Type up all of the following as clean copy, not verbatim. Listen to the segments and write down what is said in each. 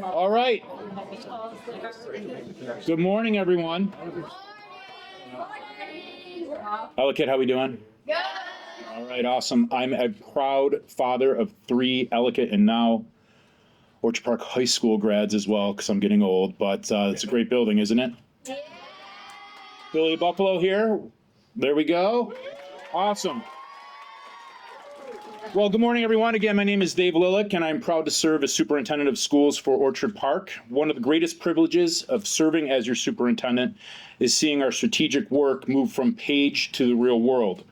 All right. Good morning, everyone. Ellicott, how we doing? Good. All right, awesome. I'm a proud father of 3 Ellicott and now Orchard Park High School grads as well, because I'm getting old, but it's a great building, isn't it? Yeah. Billy Buffalo here. There we go. Awesome. Well, good morning, everyone. Again, my name is Dave Lillick, and I'm proud to serve as superintendent of schools for Orchard Park. One of the greatest privileges of serving as your superintendent is seeing our strategic work move from page to the real world.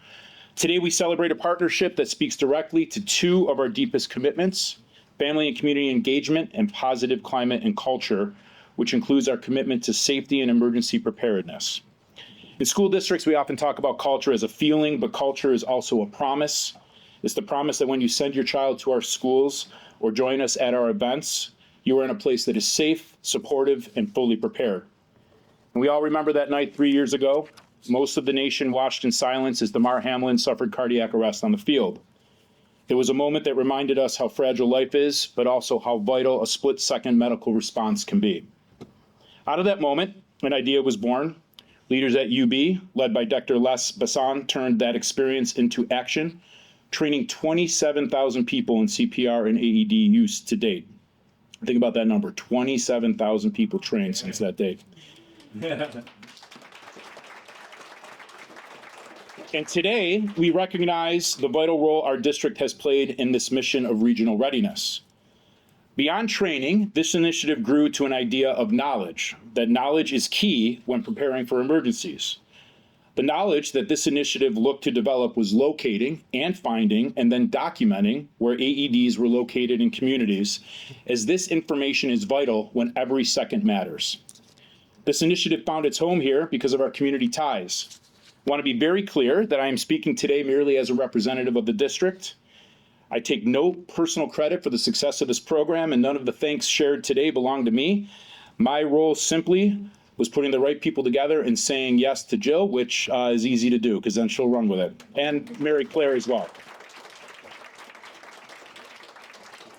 Today, we celebrate a partnership that speaks directly to 2 of our deepest commitments: family and community engagement and positive climate and culture, which includes our commitment to safety and emergency preparedness. In school districts, we often talk about culture as a feeling, but culture is also a promise. It's the promise that when you send your child to our schools or join us at our events, you are in a place that is safe, supportive, and fully prepared. And we all remember that night 3 years ago. Most of the nation watched in silence as Damar Hamlin suffered cardiac arrest on the field. It was a moment that reminded us how fragile life is, but also how vital a split-second medical response can be. Out of that moment, an idea was born. Leaders at UB, led by Dr. Les Bassan, turned that experience into action, training 27,000 people in CPR and AED use to date. Think about that number, 27,000 people trained since that date. And today, we recognize the vital role our district has played in this mission of regional readiness. Beyond training, this initiative grew to an idea of knowledge, that knowledge is key when preparing for emergencies. The knowledge that this initiative looked to develop was locating and finding and then documenting where AEDs were located in communities, as this information is vital when every second matters. This initiative found its home here because of our community ties. I want to be very clear that I am speaking today merely as a representative of the district. I take no personal credit for the success of this program, and none of the thanks shared today belong to me. My role simply was putting the right people together and saying yes to Jill, which is easy to do because then she'll run with it, and Mary Claire as well.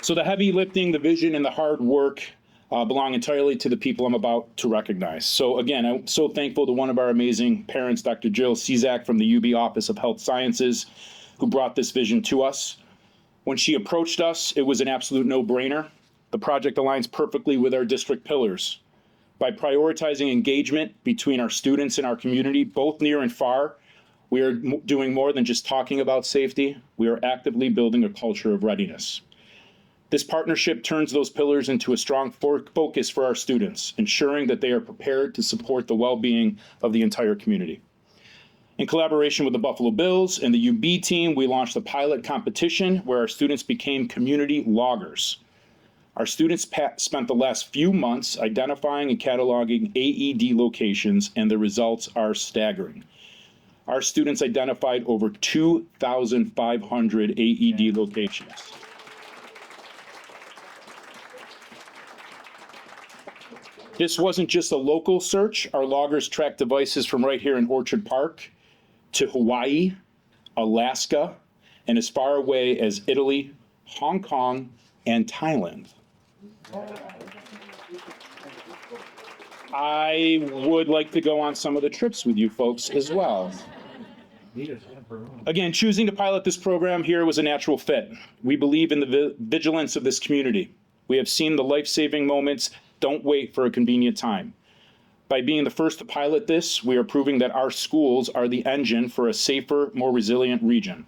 So the heavy lifting, the vision, and the hard work belong entirely to the people I'm about to recognize. So again, I'm so thankful to one of our amazing parents, Dr. Jill Cizak from the UB Office of Health Sciences, who brought this vision to us. When she approached us, it was an absolute no-brainer. The project aligns perfectly with our district pillars. By prioritizing engagement between our students and our community, both near and far, we are doing more than just talking about safety. We are actively building a culture of readiness. This partnership turns those pillars into a strong focus for our students, ensuring that they are prepared to support the well-being of the entire community. In collaboration with the Buffalo Bills and the UB team, we launched a pilot competition where our students became community loggers. Our students spent the last few months identifying and cataloging AED locations, and the results are staggering. Our students identified over 2,500 AED locations. This wasn't just a local search. Our loggers tracked devices from right here in Orchard Park to Hawaii, Alaska, and as far away as Italy, Hong Kong, and Thailand. I would like to go on some of the trips with you folks as well. Again, choosing to pilot this program here was a natural fit. We believe in the vigilance of this community. We have seen the life-saving moments. Don't wait for a convenient time. By being the first to pilot this, we are proving that our schools are the engine for a safer, more resilient region.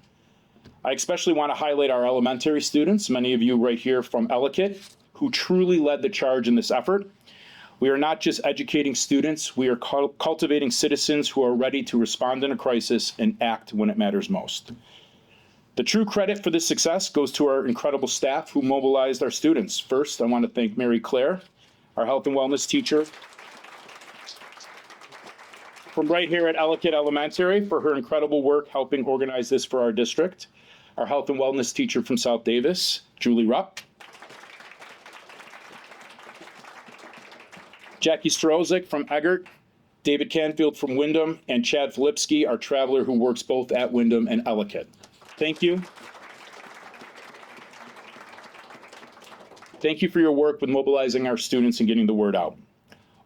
I especially want to highlight our elementary students, many of you right here from Ellicott, who truly led the charge in this effort. We are not just educating students, we are cultivating citizens who are ready to respond in a crisis and act when it matters most. The true credit for this success goes to our incredible staff who mobilized our students. First, I want to thank Mary Claire, our health and wellness teacher from right here at Ellicott Elementary, for her incredible work helping organize this for our district. Our health and wellness teacher from South Davis, Julie Rupp. Jackie Strozik from Eggert, David Canfield from Windham, and Chad Filipski, our traveler who works both at Windham and Ellicott. Thank you. Thank you for your work with mobilizing our students and getting the word out.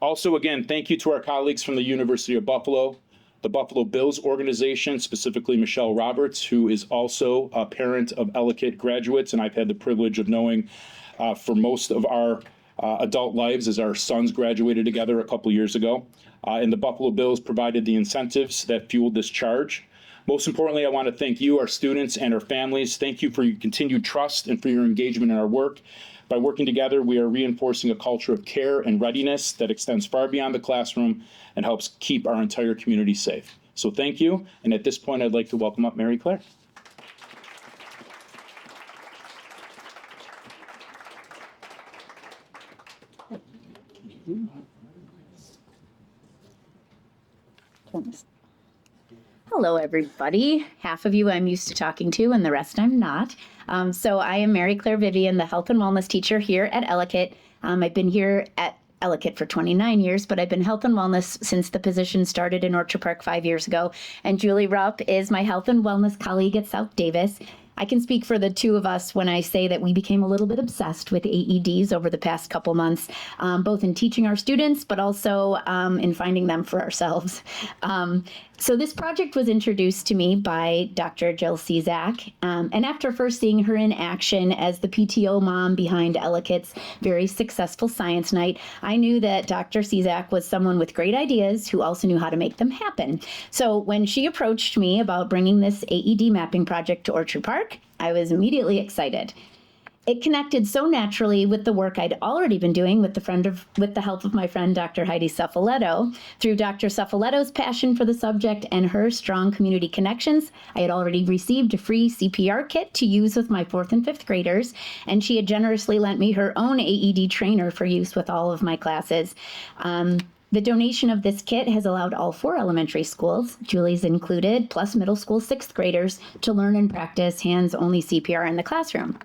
Also, again, thank you to our colleagues from the University of Buffalo, the Buffalo Bills organization, specifically Michelle Roberts, who is also a parent of Ellicott graduates, and I've had the privilege of knowing for most of our adult lives as our sons graduated together a couple years ago. And the Buffalo Bills provided the incentives that fueled this charge. Most importantly, I want to thank you, our students, and our families. Thank you for your continued trust and for your engagement in our work. By working together, we are reinforcing a culture of care and readiness that extends far beyond the classroom and helps keep our entire community safe. So thank you. And at this point, I'd like to welcome up Mary Claire. Hello, everybody. Half of you I'm used to talking to, and the rest I'm not. So I am Mary Claire Vivian, the health and wellness teacher here at Ellicott. I've been here at Ellicott for 29 years, but I've been health and wellness since the position started in Orchard Park 5 years ago. And Julie Rupp is my health and wellness colleague at South Davis. I can speak for the two of us when I say that we became a little bit obsessed with AEDs over the past couple months, both in teaching our students, but also in finding them for ourselves. So this project was introduced to me by Dr. Jill Cizak, and after first seeing her in action as the PTO mom behind Ellicott's very successful science night, I knew that Dr. Cizak was someone with great ideas who also knew how to make them happen. So when she approached me about bringing this AED mapping project to Orchard Park, I was immediately excited. It connected so naturally with the work I'd already been doing with the help of my friend, Dr. Heidi Suffoletto. Through Dr. Suffoletto's passion for the subject and her strong community connections, I had already received a free CPR kit to use with my 4th and 5th graders, and she had generously lent me her own AED trainer for use with all of my classes. The donation of this kit has allowed all 4 elementary schools, Julie's included, plus middle school 6th graders, to learn and practice hands-only CPR in the classroom.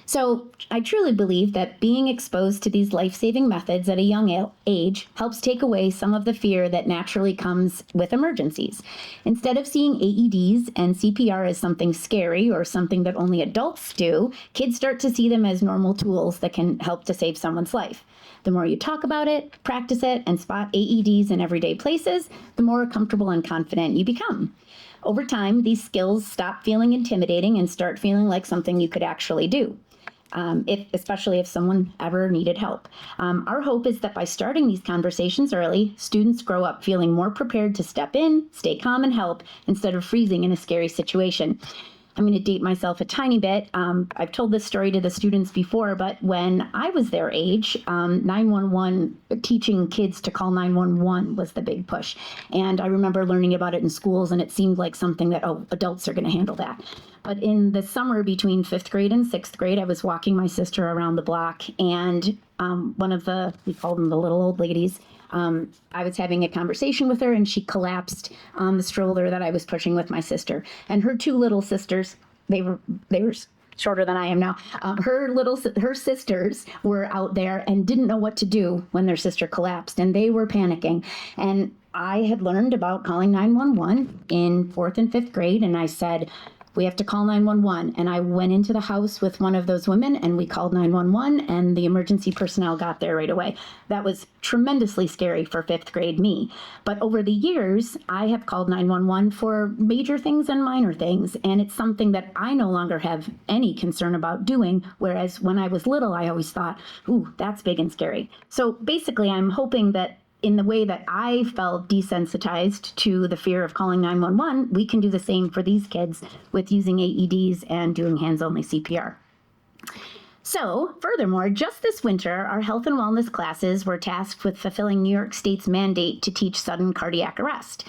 So I truly believe that being exposed to these life-saving methods at a young age helps take away some of the fear that naturally comes with emergencies. Instead of seeing AEDs and CPR as something scary or something that only adults do, kids start to see them as normal tools that can help to save someone's life. The more you talk about it, practice it, and spot AEDs in everyday places, the more comfortable and confident you become. Over time, these skills stop feeling intimidating and start feeling like something you could actually do. Especially if someone ever needed help. Our hope is that by starting these conversations early, students grow up feeling more prepared to step in, stay calm, and help instead of freezing in a scary situation. I'm going to date myself a tiny bit. I've told this story to the students before, but when I was their age, 911, teaching kids to call 911 was the big push. And I remember learning about it in schools, and it seemed like something that, adults are going to handle that. But in the summer between 5th grade and 6th grade, I was walking my sister around the block, and one of we called them the little old ladies, I was having a conversation with her, and she collapsed on the stroller that I was pushing with my sister. And her 2 little sisters, they were shorter than I am now. Her sisters were out there and didn't know what to do when their sister collapsed, and they were panicking. And I had learned about calling 911 in 4th and 5th grade, and I said, we have to call 911. And I went into the house with one of those women, and we called 911, and the emergency personnel got there right away. That was tremendously scary for 5th grade me. But over the years, I have called 911 for major things and minor things, and it's something that I no longer have any concern about doing, whereas when I was little, I always thought, ooh, that's big and scary. So basically, I'm hoping that in the way that I felt desensitized to the fear of calling 911, we can do the same for these kids with using AEDs and doing hands-only CPR. So, furthermore, just this winter, our health and wellness classes were tasked with fulfilling New York State's mandate to teach sudden cardiac arrest.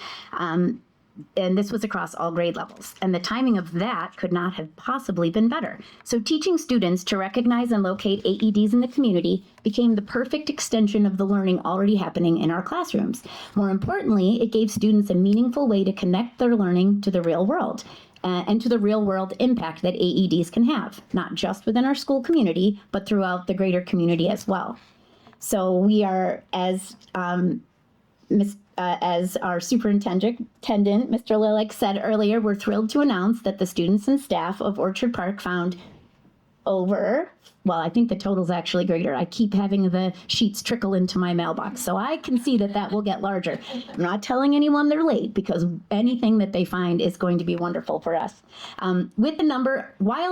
And this was across all grade levels. And the timing of that could not have possibly been better. So teaching students to recognize and locate AEDs in the community became the perfect extension of the learning already happening in our classrooms. More importantly, it gave students a meaningful way to connect their learning to the real world. And to the real world impact that AEDs can have, not just within our school community, but throughout the greater community as well. So we are, as our superintendent, Mr. Lilick, said earlier, we're thrilled to announce that the students and staff of Orchard Park found over, well, I think the total's actually greater. I keep having the sheets trickle into my mailbox, so I can see that that will get larger. I'm not telling anyone they're late because anything that they find is going to be wonderful for us. While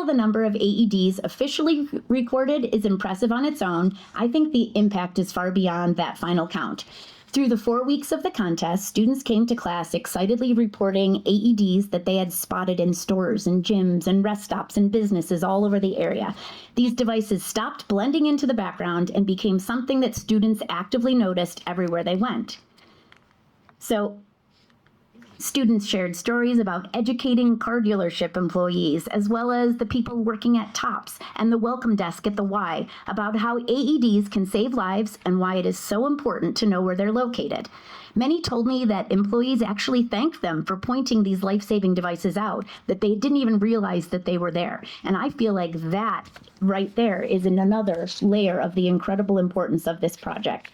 the number of AEDs officially recorded is impressive on its own, I think the impact is far beyond that final count. Through the 4 weeks of the contest, students came to class excitedly reporting AEDs that they had spotted in stores and gyms and rest stops and businesses all over the area. These devices stopped blending into the background and became something that students actively noticed everywhere they went. So, students shared stories about educating car dealership employees, as well as the people working at Tops and the welcome desk at the Y, about how AEDs can save lives and why it is so important to know where they're located. Many told me that employees actually thanked them for pointing these life-saving devices out, that they didn't even realize that they were there. And I feel like that right there is another layer of the incredible importance of this project.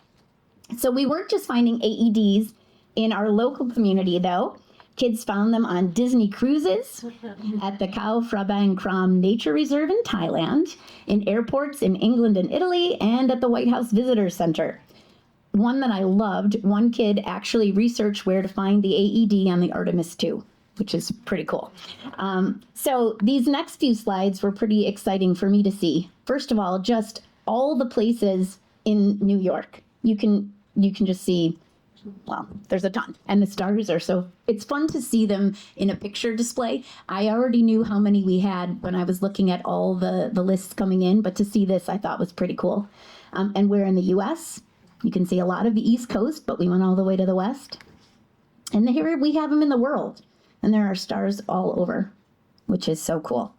So we weren't just finding AEDs in our local community, though. Kids found them on Disney cruises, at the Khao Phrabang Kram Nature Reserve in Thailand, in airports in England and Italy, and at the White House Visitor Center. One that I loved, one kid actually researched where to find the AED on the Artemis II, which is pretty cool. So these next few slides were pretty exciting for me to see. First of all, just all the places in New York. You can just see, well, there's a ton, and the stars are so, it's fun to see them in a picture display. I already knew how many we had when I was looking at all the lists coming in, but to see this I thought was pretty cool. And we're in the US. You can see a lot of the East Coast, but we went all the way to the West. And here we have them in the world, and there are stars all over, which is so cool.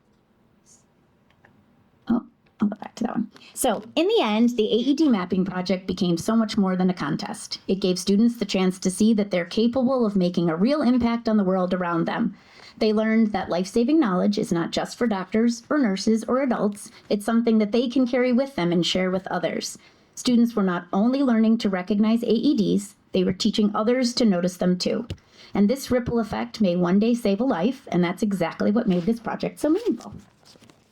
I'll go back to that one. So in the end, the AED mapping project became so much more than a contest. It gave students the chance to see that they're capable of making a real impact on the world around them. They learned that life-saving knowledge is not just for doctors or nurses or adults. It's something that they can carry with them and share with others. Students were not only learning to recognize AEDs, they were teaching others to notice them too. And this ripple effect may one day save a life, and that's exactly what made this project so meaningful.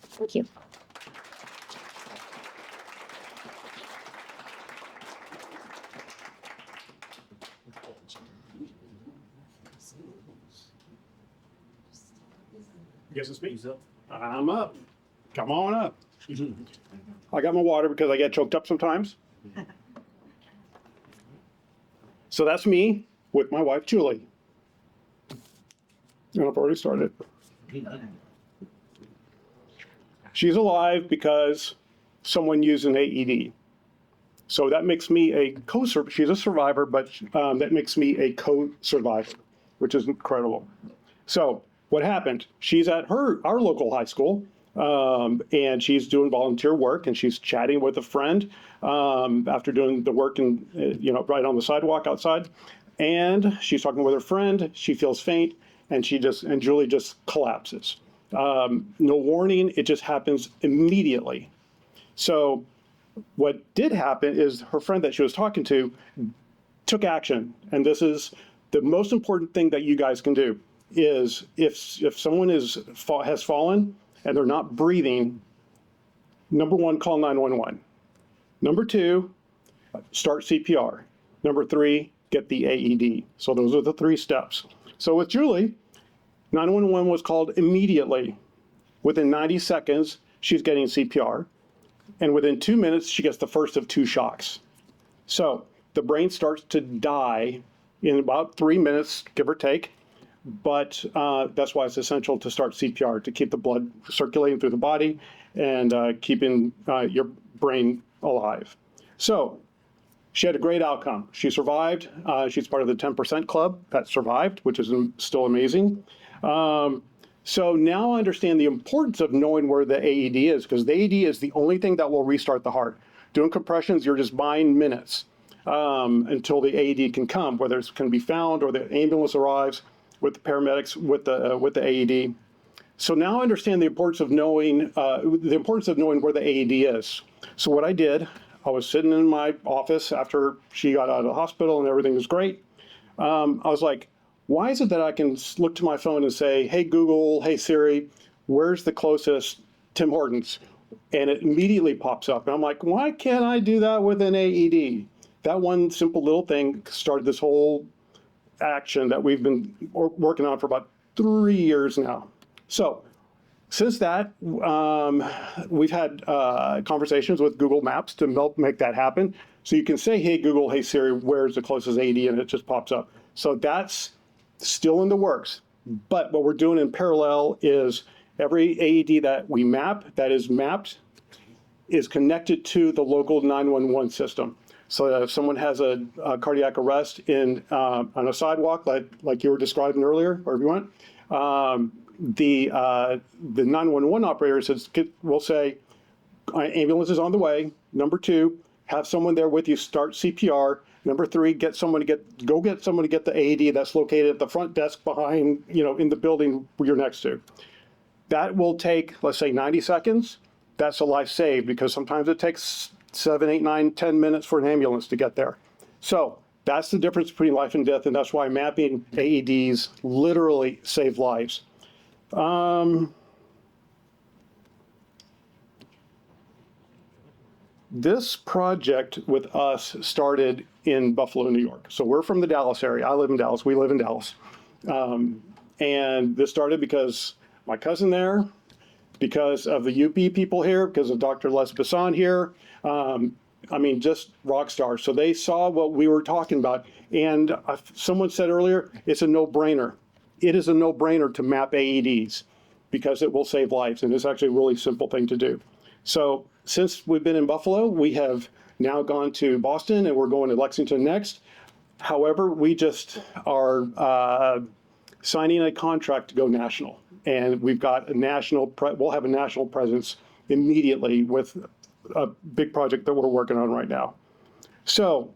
Thank you. Guess it's me. I'm up. Come on up. I got my water because I get choked up sometimes. So that's me with my wife, Julie. And I've already started. She's alive because someone used an AED. So that makes me a co-survivor. She's a survivor, but that makes me a co-survivor, which is incredible. So what happened? She's at our local high school, and she's doing volunteer work, and she's chatting with a friend after doing the work and right on the sidewalk outside. And she's talking with her friend. She feels faint, and Julie just collapses. No warning. It just happens immediately. So what did happen is her friend that she was talking to took action, and this is the most important thing that you guys can do. Is if someone has fallen and they're not breathing, number one, call 911. Number two, start CPR. Number three, get the AED. So those are the 3 steps. So with Julie, 911 was called immediately. Within 90 seconds, she's getting CPR. And within 2 minutes, she gets the first of 2 shocks. So the brain starts to die in about 3 minutes, give or take. But that's why it's essential to start CPR, to keep the blood circulating through the body and keeping your brain alive. So she had a great outcome. She survived. She's part of the 10% club that survived, which is still amazing. So now I understand the importance of knowing where the AED is, because the AED is the only thing that will restart the heart. Doing compressions, you're just buying minutes until the AED can come, whether it can be found or the ambulance arrives with the paramedics with the AED. So now I understand the importance of knowing where the AED is. So what I did, I was sitting in my office after she got out of the hospital and everything was great. I was like, why is it that I can look to my phone and say, hey Google, hey Siri, where's the closest Tim Hortons? and it immediately pops up. And I'm like, why can't I do that with an AED? That one simple little thing started this whole action that we've been working on for about 3 years now. So since that, we've had conversations with Google Maps to help make that happen. So you can say, hey, Google, hey, Siri, where's the closest AED? And it just pops up. So that's still in the works. But what we're doing in parallel is every AED that we map, that is mapped, is connected to the local 911 system. So that if someone has a cardiac arrest on a sidewalk, like you were describing earlier, or if you want, the 911 operator will say, ambulance is on the way. Number 2, have someone there with you, start CPR. Number 3, go get someone to get the AED that's located at the front desk behind, in the building you're next to. That will take, let's say, 90 seconds. That's a life saved, because sometimes it takes 7, 8, 9, 10 minutes for an ambulance to get there. So that's the difference between life and death, and that's why mapping AEDs literally save lives. This project with us started in Buffalo, New York. So we're from the Dallas area. I live in Dallas. We live in Dallas. And this started because my cousin there, because of the UP people here, because of Dr. Les Bassan here. Just rock stars. So they saw what we were talking about. And someone said earlier, it's a no-brainer. It is a no-brainer to map AEDs because it will save lives. And it's actually a really simple thing to do. So since we've been in Buffalo, we have now gone to Boston and we're going to Lexington next. However, we just are signing a contract to go national. And we've got we'll have a national presence immediately with a big project that we're working on right now. So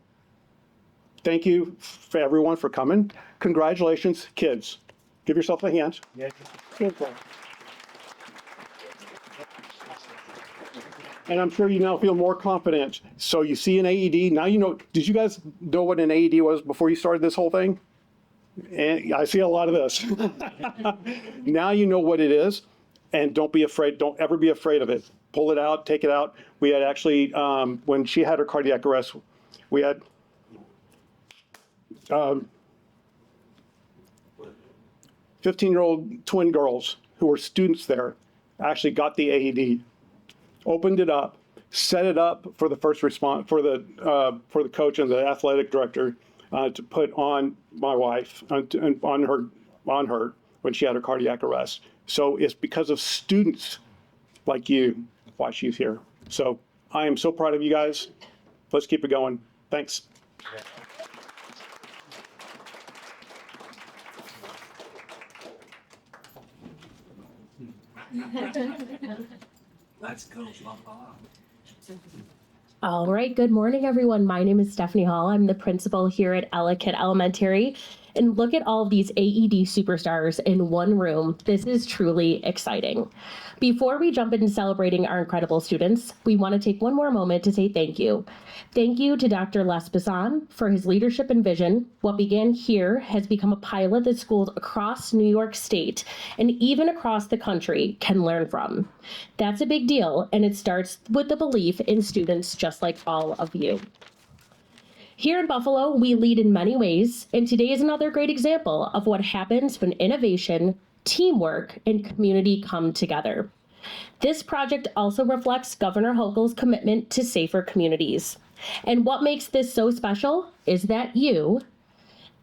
thank you for everyone for coming. Congratulations, kids. Give yourself a hand. Yeah. And I'm sure you now feel more confident. So you see an AED, now you know. Did you guys know what an AED was before you started this whole thing? And I see a lot of this. Now you know what it is, and don't be afraid. Don't ever be afraid of it. Pull it out, take it out. We had actually, when she had her cardiac arrest, we had 15-year-old twin girls who were students there, actually got the AED, opened it up, set it up for the first response, for the coach and the athletic director to put on my wife, on her when she had her cardiac arrest. So it's because of students like you why she's here. So I am so proud of you guys. Let's keep it going. Thanks. Let's go. All right. Good morning, everyone. My name is Stephanie Hall. I'm the principal here at Ellicott Elementary. And look at all of these AED superstars in one room. This is truly exciting. Before we jump into celebrating our incredible students, we want to take one more moment to say thank you. Thank you to Dr. Les Bassan for his leadership and vision. What began here has become a pilot that schools across New York State and even across the country can learn from. That's a big deal, and it starts with the belief in students just like all of you. Here in Buffalo, we lead in many ways, and today is another great example of what happens when innovation, teamwork, and community come together. This project also reflects Governor Hochul's commitment to safer communities. And what makes this so special is that you,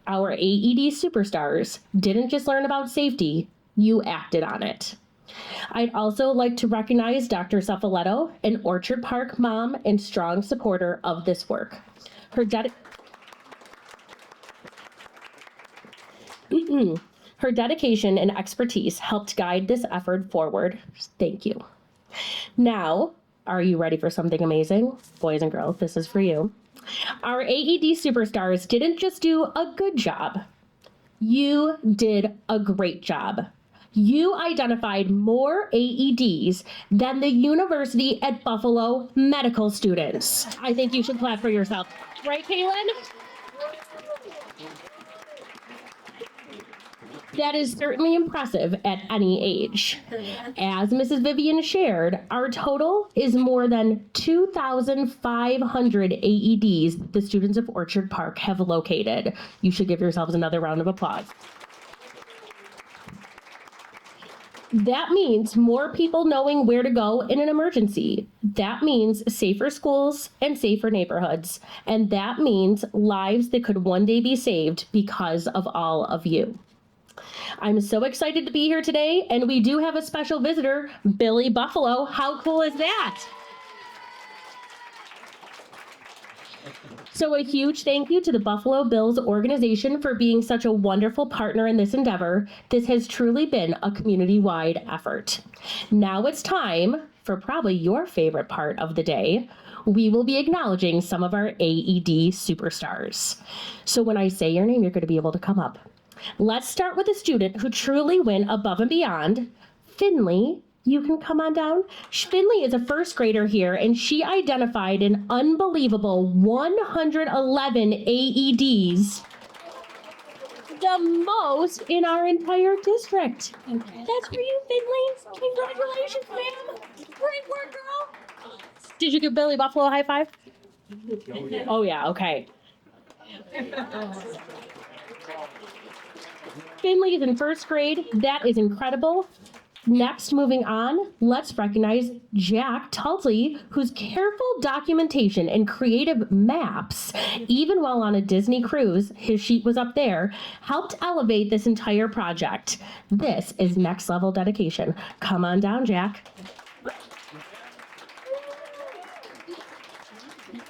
our AED superstars, didn't just learn about safety, you acted on it. I'd also like to recognize Dr. Zuffaletto, an Orchard Park mom and strong supporter of this work. Her dedication and expertise helped guide this effort forward. Thank you. Now, are you ready for something amazing? Boys and girls, this is for you. Our AED superstars didn't just do a good job. You did a great job. You identified more AEDs than the University at Buffalo medical students. I think you should clap for yourself. Right, Kaylin? That is certainly impressive at any age. As Mrs. Vivian shared, our total is more than 2,500 AEDs the students of Orchard Park have located. You should give yourselves another round of applause. That means more people knowing where to go in an emergency. That means safer schools and safer neighborhoods. And that means lives that could one day be saved because of all of you. I'm so excited to be here today, and we do have a special visitor, Billy Buffalo. How cool is that? So a huge thank you to the Buffalo Bills organization for being such a wonderful partner in this endeavor. This has truly been a community-wide effort. Now it's time for probably your favorite part of the day. We will be acknowledging some of our AED superstars. So when I say your name, you're going to be able to come up. Let's start with a student who truly went above and beyond. Finley, you can come on down. Finley is a first grader here, and she identified an unbelievable 111 AEDs, the most in our entire district. That's for you, Finley. Congratulations, ma'am. Great work, girl. Did you give Billy Buffalo a high five? Oh, yeah, okay. Finley is in first grade. That is incredible. Next, moving on, let's recognize Jack Tultley, whose careful documentation and creative maps, even while on a Disney cruise, his sheet was up there, helped elevate this entire project. This is next level dedication. Come on down, Jack.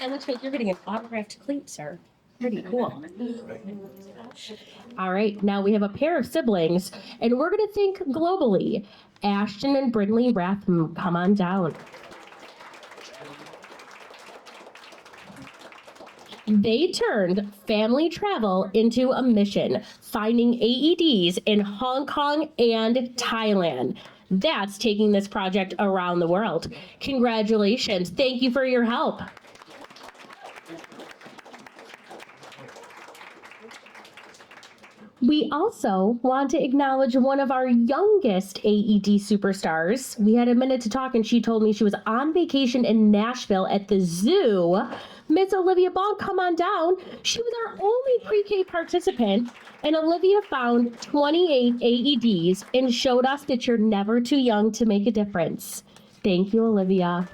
It looks like you're getting an autographed cleat, sir. Pretty cool. All right, now we have a pair of siblings, and we're going to think globally. Ashton and Brindley Ratham, come on down. They turned family travel into a mission, finding AEDs in Hong Kong and Thailand. That's taking this project around the world. Congratulations. Thank you for your help. We also want to acknowledge one of our youngest AED superstars. We had a minute to talk, and she told me she was on vacation in Nashville at the zoo. Miss Olivia Ball, come on down. She was our only pre-K participant, and Olivia found 28 AEDs and showed us that you're never too young to make a difference. Thank you, Olivia.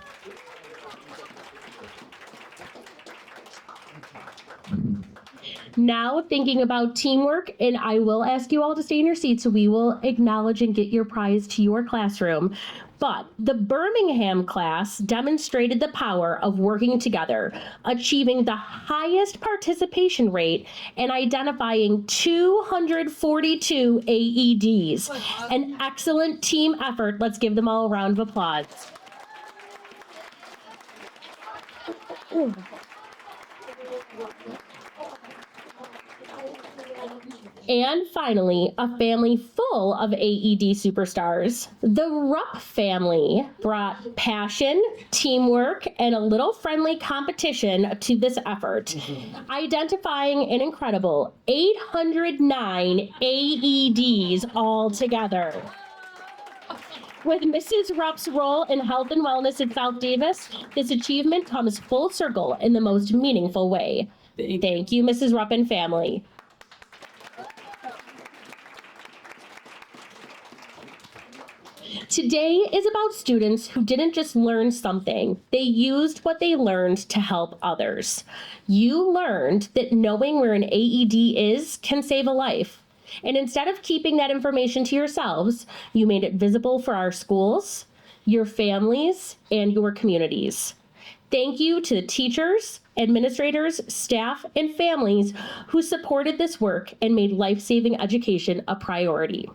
Now thinking about teamwork, and I will ask you all to stay in your seats so we will acknowledge and get your prize to your classroom. But the Birmingham class demonstrated the power of working together, achieving the highest participation rate and identifying 242 AEDs. An excellent team effort. Let's give them all a round of applause. And finally, a family full of AED superstars. The Rupp family brought passion, teamwork, and a little friendly competition to this effort, identifying an incredible 809 AEDs altogether. With Mrs. Rupp's role in health and wellness at South Davis, this achievement comes full circle in the most meaningful way. Thank you, Mrs. Rupp and family. Today is about students who didn't just learn something, they used what they learned to help others. You learned that knowing where an AED is can save a life. And instead of keeping that information to yourselves, you made it visible for our schools, your families, and your communities. Thank you to the teachers, administrators, staff, and families who supported this work and made life-saving education a priority.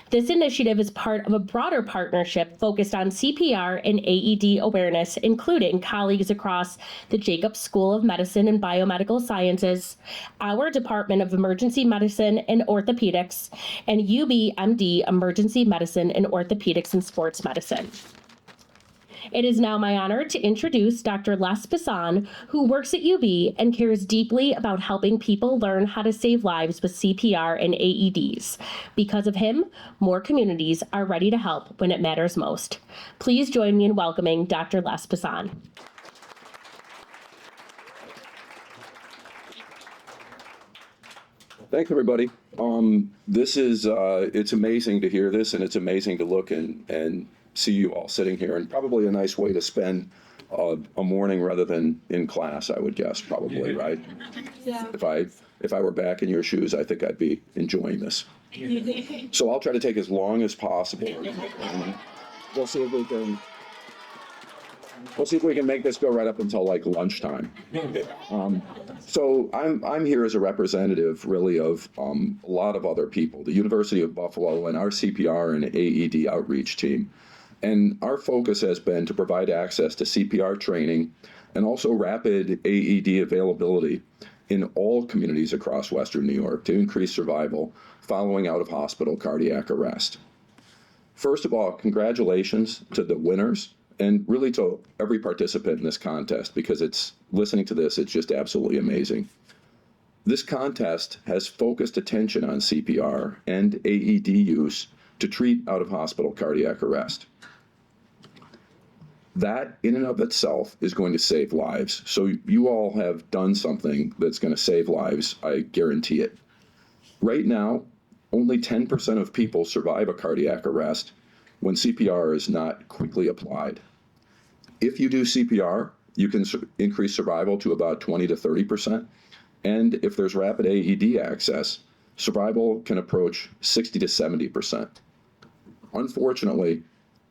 This initiative is part of a broader partnership focused on CPR and AED awareness, including colleagues across the Jacobs School of Medicine and Biomedical Sciences, our Department of Emergency Medicine and Orthopedics, and UBMD Emergency Medicine and Orthopedics and Sports Medicine. It is now my honor to introduce Dr. Les Passan, who works at UB and cares deeply about helping people learn how to save lives with CPR and AEDs. Because of him, more communities are ready to help when it matters most. Please join me in welcoming Dr. Les Passan. Thanks, everybody. This is, it's amazing to hear this, and it's amazing to look and see you all sitting here, and probably a nice way to spend a morning rather than in class, I would guess, probably, right? Yeah. If I were back in your shoes, I think I'd be enjoying this. So I'll try to take as long as possible. And we'll see if we can make this go right up until like lunchtime. So I'm here as a representative, really, of a lot of other people, the University of Buffalo and our CPR and AED outreach team. And our focus has been to provide access to CPR training and also rapid AED availability in all communities across Western New York to increase survival following out-of-hospital cardiac arrest. First of all, congratulations to the winners and really to every participant in this contest, because listening to this, it's just absolutely amazing. This contest has focused attention on CPR and AED use to treat out-of-hospital cardiac arrest. That in and of itself is going to save lives. So you all have done something that's going to save lives, I guarantee it. Right now, only 10% of people survive a cardiac arrest when CPR is not quickly applied. If you do CPR, you can increase survival to about 20 to 30%. And if there's rapid AED access, survival can approach 60 to 70%. Unfortunately,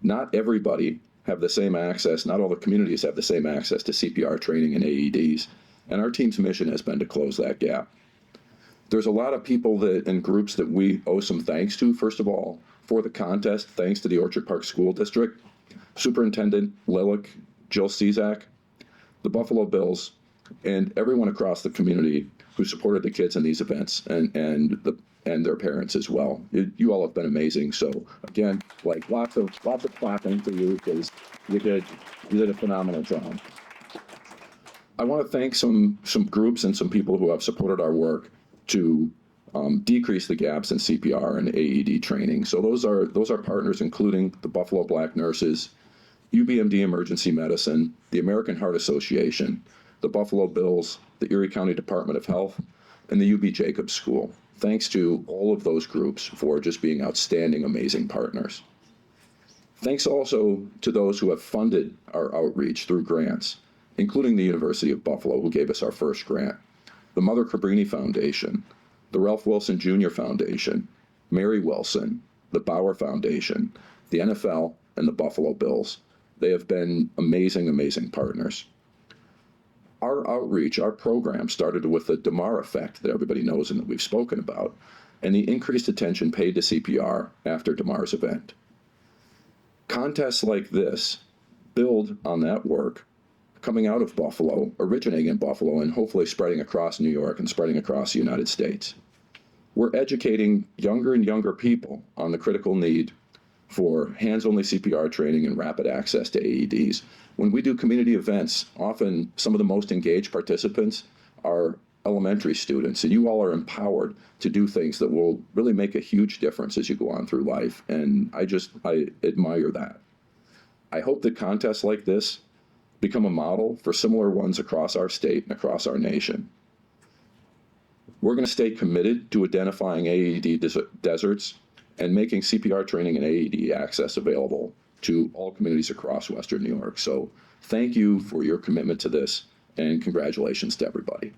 not everybody have the same access, not all the communities have the same access to CPR training and AEDs, and our team's mission has been to close that gap. There's a lot of people and groups that we owe some thanks to, first of all, for the contest, thanks to the Orchard Park School District, Superintendent Lillick, Jill Cizak, the Buffalo Bills, and everyone across the community who supported the kids in these events and their parents as well. You all have been amazing. So again, like lots of clapping for you, because you did a phenomenal job. I want to thank some groups and some people who have supported our work to decrease the gaps in CPR and AED training. So those are partners, including the Buffalo Black Nurses, UBMD Emergency Medicine, the American Heart Association, the Buffalo Bills, the Erie County Department of Health, and the UB Jacobs School. Thanks to all of those groups for just being outstanding, amazing partners. Thanks also to those who have funded our outreach through grants, including the University of Buffalo, who gave us our first grant, the Mother Cabrini Foundation, the Ralph Wilson Jr. Foundation, Mary Wilson, the Bauer Foundation, the NFL, and the Buffalo Bills. They have been amazing, amazing partners. Our outreach, our program started with the DMAR effect that everybody knows and that we've spoken about, and the increased attention paid to CPR after DMAR's event. Contests like this build on that work coming out of Buffalo, originating in Buffalo, and hopefully spreading across New York and spreading across the United States. We're educating younger and younger people on the critical need for hands-only CPR training and rapid access to AEDs. When we do community events, often some of the most engaged participants are elementary students, and you all are empowered to do things that will really make a huge difference as you go on through life, and I admire that. I hope that contests like this become a model for similar ones across our state and across our nation. We're going to stay committed to identifying AED deserts and making CPR training and AED access available to all communities across Western New York. So thank you for your commitment to this, and congratulations to everybody.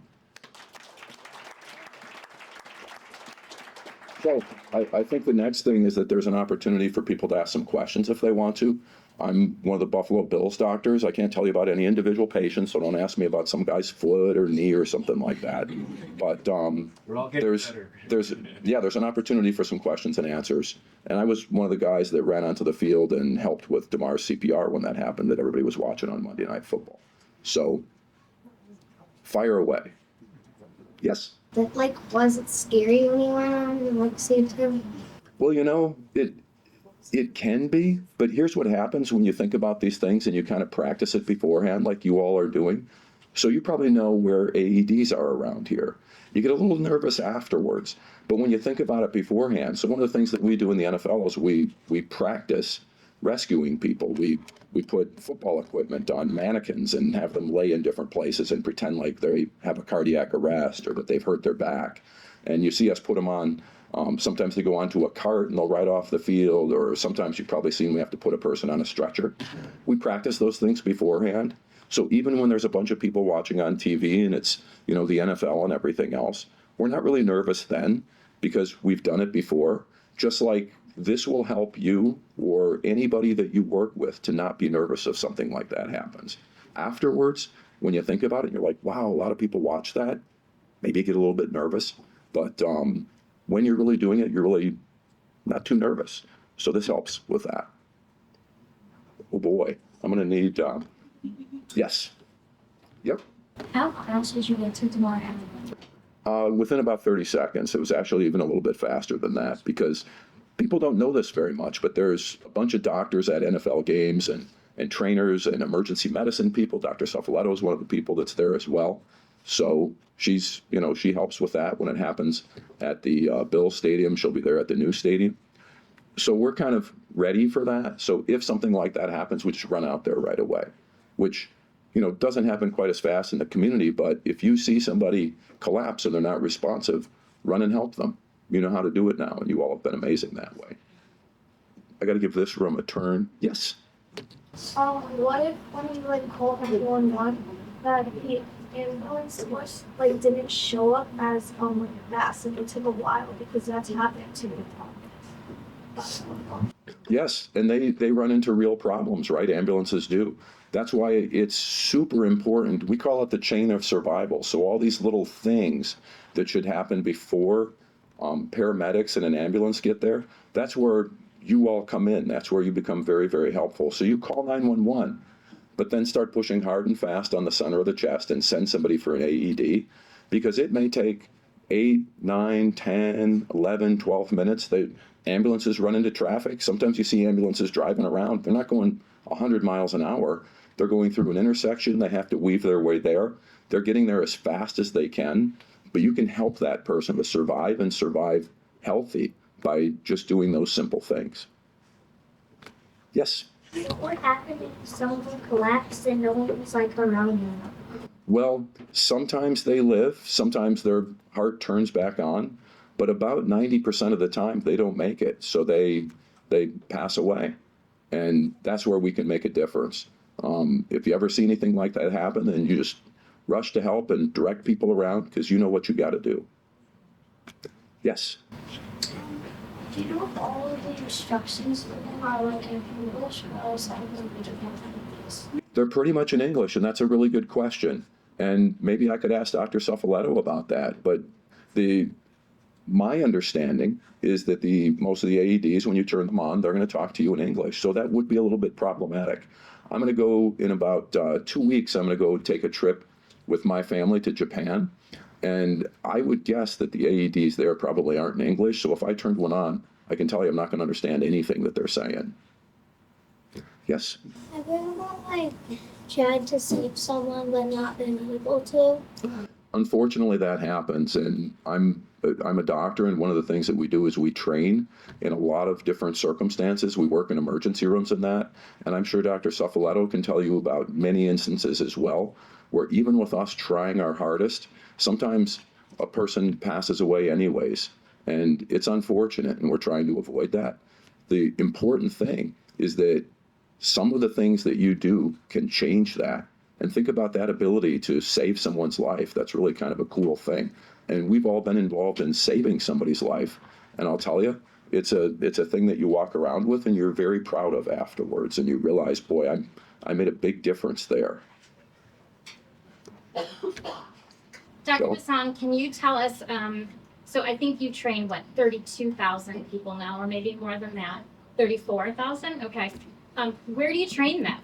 So I think the next thing is that there's an opportunity for people to ask some questions if they want to. I'm one of the Buffalo Bills doctors. I can't tell you about any individual patient, so don't ask me about some guy's foot or knee or something like that. But there's an opportunity for some questions and answers. And I was one of the guys that ran onto the field and helped with DMAR's CPR when that happened, that everybody was watching on Monday Night Football. So fire away. Yes? Was it scary when you went on and saved him? Well, It can be, but here's what happens when you think about these things and you kind of practice it beforehand, like you all are doing. So you probably know where AEDs are around here. You get a little nervous afterwards, but when you think about it beforehand, so one of the things that we do in the NFL is we practice rescuing people. We put football equipment on mannequins and have them lay in different places and pretend like they have a cardiac arrest or that they've hurt their back. And you see us put them on. Sometimes they go onto a cart and they'll ride off the field, or sometimes you've probably seen we have to put a person on a stretcher. We practice those things beforehand. So even when there's a bunch of people watching on TV and it's, the NFL and everything else, we're not really nervous then because we've done it before. Just like this will help you or anybody that you work with to not be nervous if something like that happens. Afterwards, when you think about it, you're like, wow, a lot of people watch that. Maybe you get a little bit nervous, but when you're really doing it, you're really not too nervous. So this helps with that. Oh boy, I'm gonna need, yes. Yep. How fast did you get to tomorrow? Within about 30 seconds. It was actually even a little bit faster than that because people don't know this very much, but there's a bunch of doctors at NFL games and trainers and emergency medicine people. Dr. Suffoletto is one of the people that's there as well. So she's, she helps with that when it happens at the Bills Stadium. She'll be there at the new stadium. So we're kind of ready for that. So if something like that happens, we just run out there right away, which, doesn't happen quite as fast in the community. But if you see somebody collapse and they're not responsive, run and help them. You know how to do it now, and you all have been amazing that way. I got to give this room a turn. Yes. What if when you call 911 that the ambulance was didn't show up as fast and it took a while because that's happened to me. Yes, and they run into real problems, right? Ambulances do. That's why it's super important. We call it the chain of survival. So all these little things that should happen before paramedics and an ambulance get there, that's where you all come in. That's where you become very, very helpful. So you call 911, but then start pushing hard and fast on the center of the chest and send somebody for an AED, because it may take 8, 9, 10, 11, 12 minutes. The ambulances run into traffic. Sometimes you see ambulances driving around. They're not going 100 miles an hour. They're going through an intersection. They have to weave their way there. They're getting there as fast as they can, but you can help that person to survive and survive healthy by just doing those simple things. Yes? What happened if someone collapsed and no one was around them? Well, sometimes they live, sometimes their heart turns back on, but about 90% of the time they don't make it. So they pass away. And that's where we can make a difference. If you ever see anything like that happen, then you just rush to help and direct people around because you know what you got to do. Yes? Do you know if all of the instructions are in English or something Japanese? They're pretty much in English, and that's a really good question. And maybe I could ask Dr. Suffoletto about that. But my understanding is that most of the AEDs, when you turn them on, they're going to talk to you in English. So that would be a little bit problematic. I'm going to go in about 2 weeks. I'm going to go take a trip with my family to Japan. And I would guess that the AEDs there probably aren't in English. So if I turned one on, I can tell you I'm not going to understand anything that they're saying. Yes? Have you ever tried to save someone but not been able to? Unfortunately, that happens, and I'm a doctor, and one of the things that we do is we train in a lot of different circumstances. We work in emergency rooms and that, and I'm sure Dr. Suffoletto can tell you about many instances as well, where even with us trying our hardest, sometimes a person passes away anyways, and it's unfortunate, and we're trying to avoid that. The important thing is that some of the things that you do can change that. And think about that ability to save someone's life. That's really kind of a cool thing. And we've all been involved in saving somebody's life. And I'll tell you, it's a thing that you walk around with and you're very proud of afterwards. And you realize, boy, I made a big difference there. Dr. Bassan, can you tell us, so I think you train, 32,000 people now, or maybe more than that? 34,000? Okay. Where do you train them?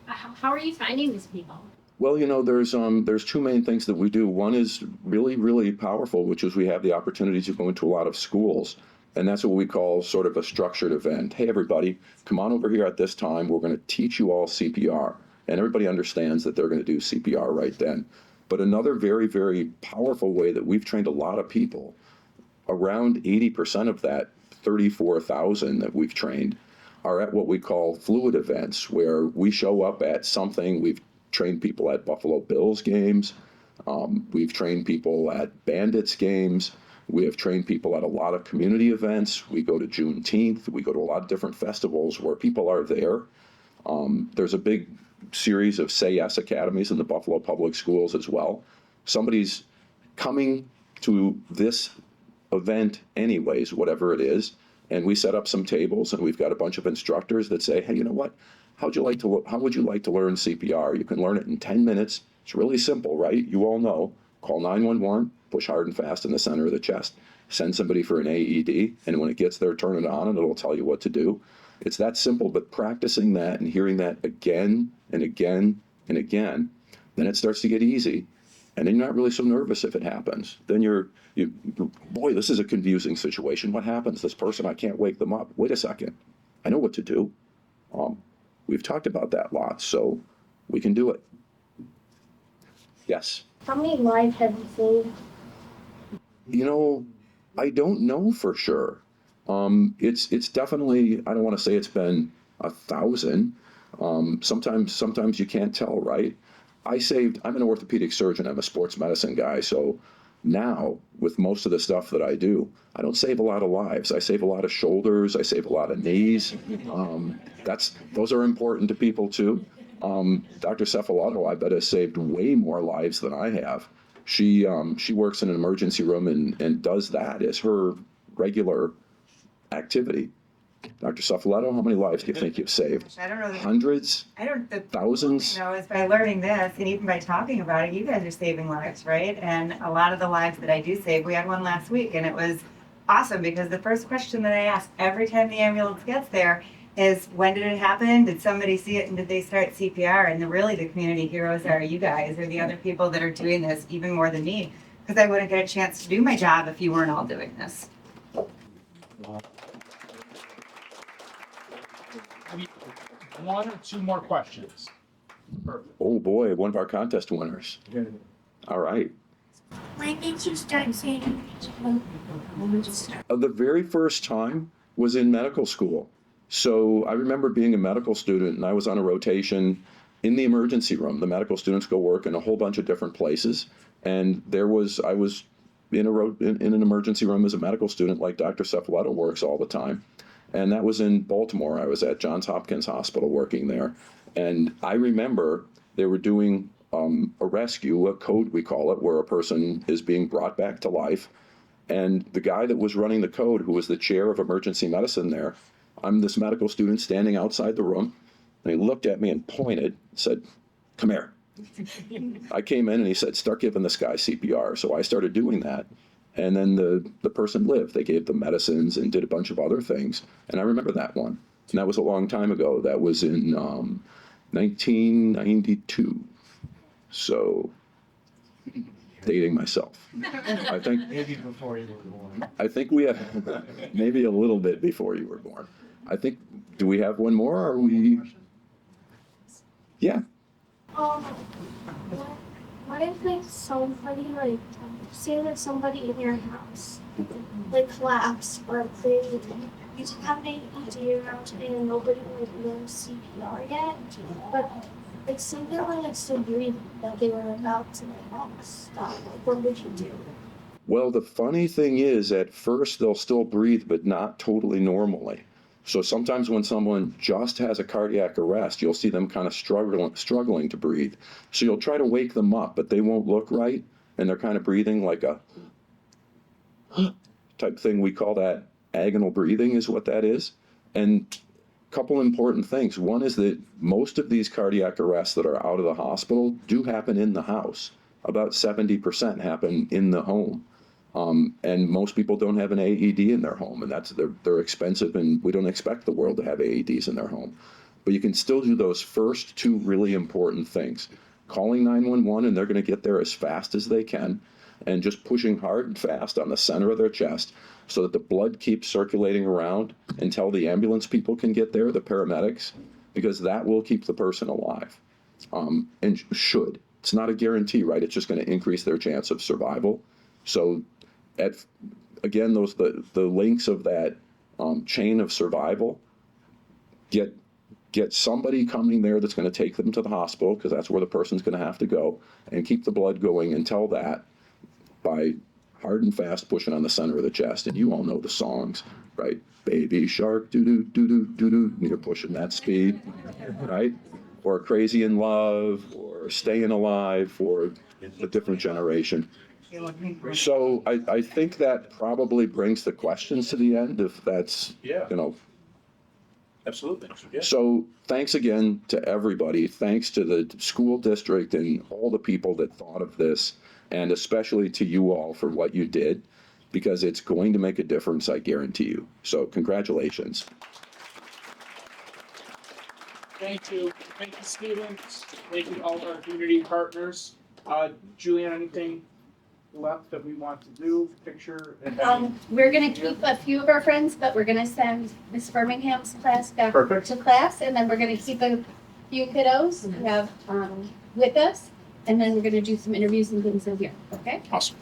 How are you finding these people? Well, there's two main things that we do. One is really, really powerful, which is we have the opportunity to go into a lot of schools And that's what we call sort of a structured event. Hey, everybody, come on over here at this time. We're going to teach you all CPR. And everybody understands that they're going to do CPR right then. But another very, very powerful way that we've trained a lot of people, around 80% of that 34,000 that we've trained are at what we call fluid events, where we show up at something. We've trained people at Buffalo Bills games. We've trained people at Bandits games. We have trained people at a lot of community events. We go to Juneteenth. We go to a lot of different festivals where people are there. There's a big series of Say Yes Academies in the Buffalo Public Schools as well. Somebody's coming to this event anyways, whatever it is, and we set up some tables and we've got a bunch of instructors that say, hey, you know what? How would you like to learn CPR? You can learn it in 10 minutes. It's really simple, right? You all know. Call 911, push hard and fast in the center of the chest, send somebody for an AED, and when it gets there, turn it on and it'll tell you what to do. It's that simple, but practicing that and hearing that again and again and again, then it starts to get easy. And then you're not really so nervous if it happens. Then boy, this is a confusing situation. What happens? This person, I can't wake them up. Wait a second. I know what to do. We've talked about that a lot, so we can do it. Yes? How many lives have you saved? You know, I don't know for sure. It's definitely, I don't want to say it's been 1,000. Sometimes you can't tell, right? I'm an orthopedic surgeon. I'm a sports medicine guy. So now with most of the stuff that I do, I don't save a lot of lives. I save a lot of shoulders. I save a lot of knees. Those are important to people too. Dr. Cefaletto, I bet, has saved way more lives than I have. She works in an emergency room and does that as her regular activity. Dr. Cefaletto, how many lives do you think you've saved? I don't know. Hundreds? Thousands? You know, is by learning this and even by talking about it, you guys are saving lives, right? And a lot of the lives that I do save, we had one last week and it was awesome because the first question that I ask every time the ambulance gets there is, when did it happen? Did somebody see it and did they start CPR? And really the community heroes are you guys, or the other people that are doing this even more than me, because I wouldn't get a chance to do my job if you weren't all doing this. One or two more questions. Oh boy, one of our contest winners. All right. When did you start saving? The very first time was in medical school. So I remember being a medical student and I was on a rotation in the emergency room. The medical students go work in a whole bunch of different places. And I was in an emergency room as a medical student, like Dr. Cefaletto works all the time. And that was in Baltimore. I was at Johns Hopkins Hospital working there. And I remember they were doing a rescue, a code we call it, where a person is being brought back to life. And the guy that was running the code, who was the chair of emergency medicine there, I'm this medical student standing outside the room. And he looked at me and pointed, said, come here. I came in and he said, start giving this guy CPR. So I started doing that. And then the person lived. They gave them medicines and did a bunch of other things. And I remember that one. And that was a long time ago. That was in 1992. So, dating myself. I think Maybe before you were born. I think we have maybe a little bit before you were born. I think, do we have one more? Or are we? Yeah. What if like somebody say that somebody in your house collapsed, or they you just have an AED around today and nobody knows CPR yet, but something still breathing, that they were about to stop. What would you do? Well, the funny thing is, at first they'll still breathe, but not totally normally. So sometimes when someone just has a cardiac arrest, you'll see them kind of struggling to breathe. So you'll try to wake them up, but they won't look right, and they're kind of breathing like a type thing. We call that agonal breathing is what that is. And a couple important things. One is that most of these cardiac arrests that are out of the hospital do happen in the house. About 70% happen in the home. And most people don't have an AED in their home, and they're expensive, and we don't expect the world to have AEDs in their home. But you can still do those first two really important things. Calling 911, and they're going to get there as fast as they can, and just pushing hard and fast on the center of their chest. so that the blood keeps circulating around until the ambulance people can get there, the paramedics, because that will keep the person alive. And should. It's not a guarantee, right? It's just going to increase their chance of survival. So again, the links of that chain of survival, get somebody coming there that's going to take them to the hospital, because that's where the person's going to have to go, and keep the blood going until that by hard and fast pushing on the center of the chest. And you all know the songs, right? Baby shark, doo-doo, doo-doo, doo-doo. You're pushing that speed, right? Or Crazy in Love, or Staying Alive for a different generation. So I think that probably brings the questions to the end, if that's, Absolutely. Yeah. So thanks again to everybody. Thanks to the school district and all the people that thought of this, and especially to you all for what you did, because it's going to make a difference, I guarantee you. So congratulations. Thank you. Thank you, Stevens. Thank you to all of our community partners. Julianne, anything left that we want to do? Picture? We're gonna keep a few of our friends, but we're gonna send Miss Birmingham's class back Perfect. to class, and then we're gonna keep a few kiddos we have with us, and then we're gonna do some interviews and things in here, okay? Awesome.